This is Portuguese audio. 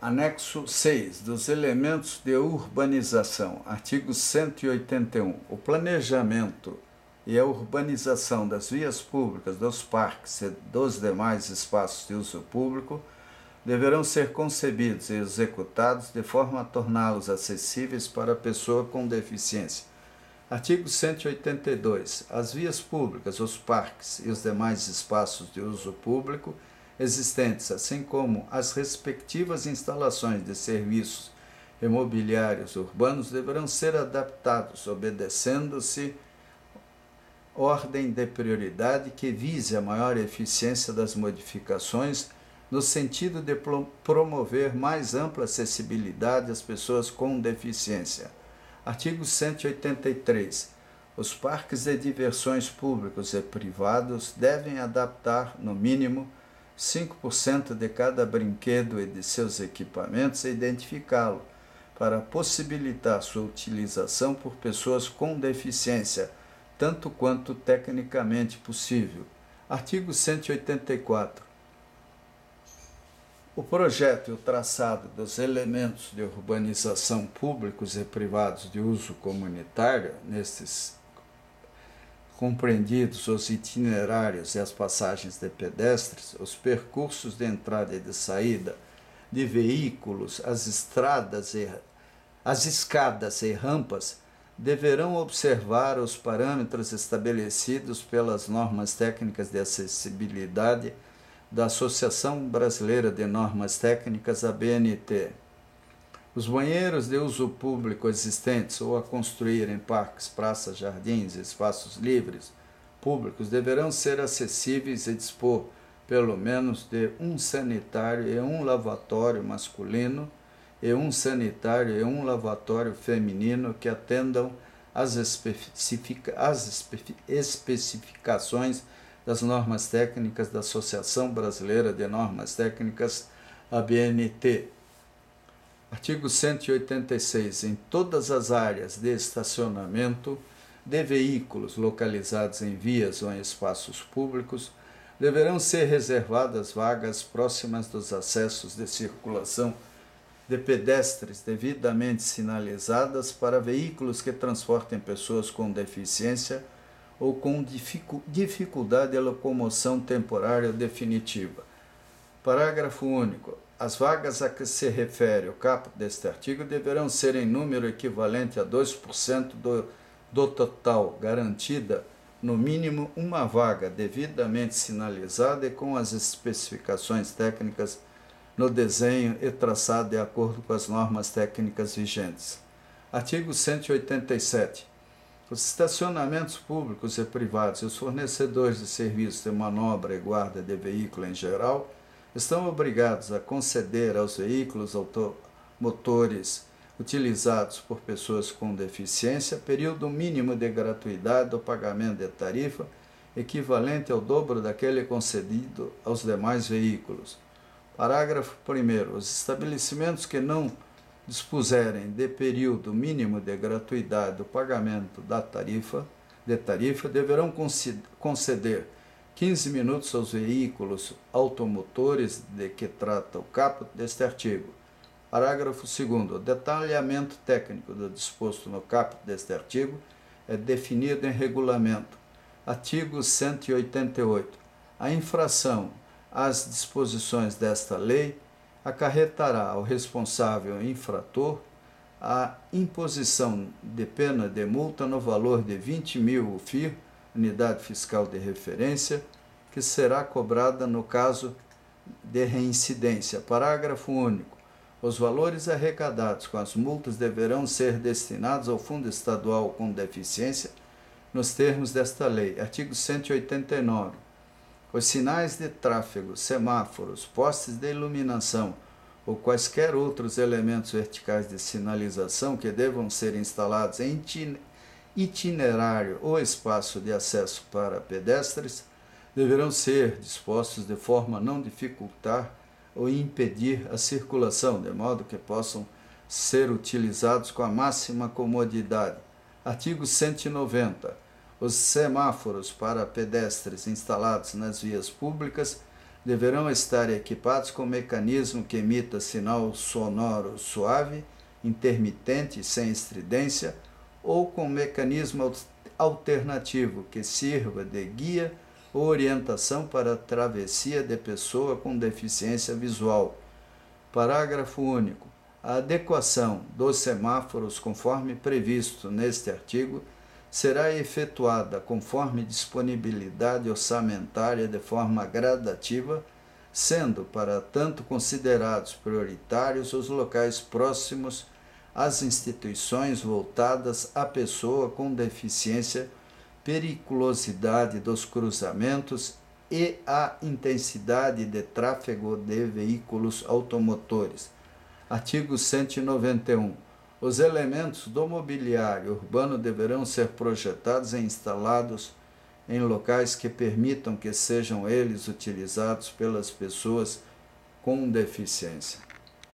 Anexo 6 dos elementos de urbanização, artigo 181. O planejamento e a urbanização das vias públicas, dos parques e dos demais espaços de uso público deverão ser concebidos e executados de forma a torná-los acessíveis para a pessoa com deficiência. Artigo 182. As vias públicas, os parques e os demais espaços de uso público existentes, assim como as respectivas instalações de serviços imobiliários urbanos, deverão ser adaptados, obedecendo-se ordem de prioridade que vise a maior eficiência das modificações, no sentido de promover mais ampla acessibilidade às pessoas com deficiência. Artigo 183. Os parques de diversões públicos e privados devem adaptar, no mínimo, 5% de cada brinquedo e de seus equipamentos e identificá-lo, para possibilitar sua utilização por pessoas com deficiência, tanto quanto tecnicamente possível. Artigo 184. O projeto e o traçado dos elementos de urbanização públicos e privados de uso comunitário, nestes compreendidos os itinerários e as passagens de pedestres, os percursos de entrada e de saída de veículos, as escadas e rampas, deverão observar os parâmetros estabelecidos pelas normas técnicas de acessibilidade da Associação Brasileira de Normas Técnicas, ABNT. Os banheiros de uso público existentes ou a construir em parques, praças, jardins e espaços livres públicos deverão ser acessíveis e dispor, pelo menos, de um sanitário e um lavatório masculino e um sanitário e um lavatório feminino que atendam às especificações das normas técnicas da Associação Brasileira de Normas Técnicas, ABNT. Artigo 186. Em todas as áreas de estacionamento de veículos localizados em vias ou em espaços públicos, deverão ser reservadas vagas próximas dos acessos de circulação de pedestres devidamente sinalizadas para veículos que transportem pessoas com deficiência ou com dificuldade de locomoção temporária ou definitiva. Parágrafo único. As vagas a que se refere o caput deste artigo deverão ser em número equivalente a 2% do total, garantida, no mínimo, uma vaga devidamente sinalizada e com as especificações técnicas no desenho e traçado de acordo com as normas técnicas vigentes. Artigo 187. Os estacionamentos públicos e privados e os fornecedores de serviços de manobra e guarda de veículo em geral estão obrigados a conceder aos veículos automotores utilizados por pessoas com deficiência período mínimo de gratuidade do pagamento de tarifa equivalente ao dobro daquele concedido aos demais veículos. Parágrafo 1º. Os estabelecimentos que não dispuserem de período mínimo de gratuidade do pagamento de tarifa deverão conceder 15 minutos aos veículos automotores de que trata o caput deste artigo. Parágrafo 2º. O detalhamento técnico do disposto no caput deste artigo é definido em regulamento. Artigo 188. A infração às disposições desta lei acarretará ao responsável infrator a imposição de pena de multa no valor de 20.000 UFIR, unidade fiscal de referência, que será cobrada no caso de reincidência. Parágrafo único. Os valores arrecadados com as multas deverão ser destinados ao Fundo Estadual com Deficiência, nos termos desta lei. Artigo 189. Os sinais de tráfego, semáforos, postes de iluminação ou quaisquer outros elementos verticais de sinalização que devam ser instalados em itinerário ou espaço de acesso para pedestres deverão ser dispostos de forma a não dificultar ou impedir a circulação, de modo que possam ser utilizados com a máxima comodidade. Artigo 190. Os semáforos para pedestres instalados nas vias públicas deverão estar equipados com mecanismo que emita sinal sonoro suave, intermitente, sem estridência, ou com mecanismo alternativo que sirva de guia ou orientação para a travessia de pessoa com deficiência visual. Parágrafo único. A adequação dos semáforos, conforme previsto neste artigo, será efetuada conforme disponibilidade orçamentária de forma gradativa, sendo para tanto considerados prioritários os locais próximos às instituições voltadas à pessoa com deficiência, periculosidade dos cruzamentos e a intensidade de tráfego de veículos automotores. Artigo 191. Os elementos do mobiliário urbano deverão ser projetados e instalados em locais que permitam que sejam eles utilizados pelas pessoas com deficiência.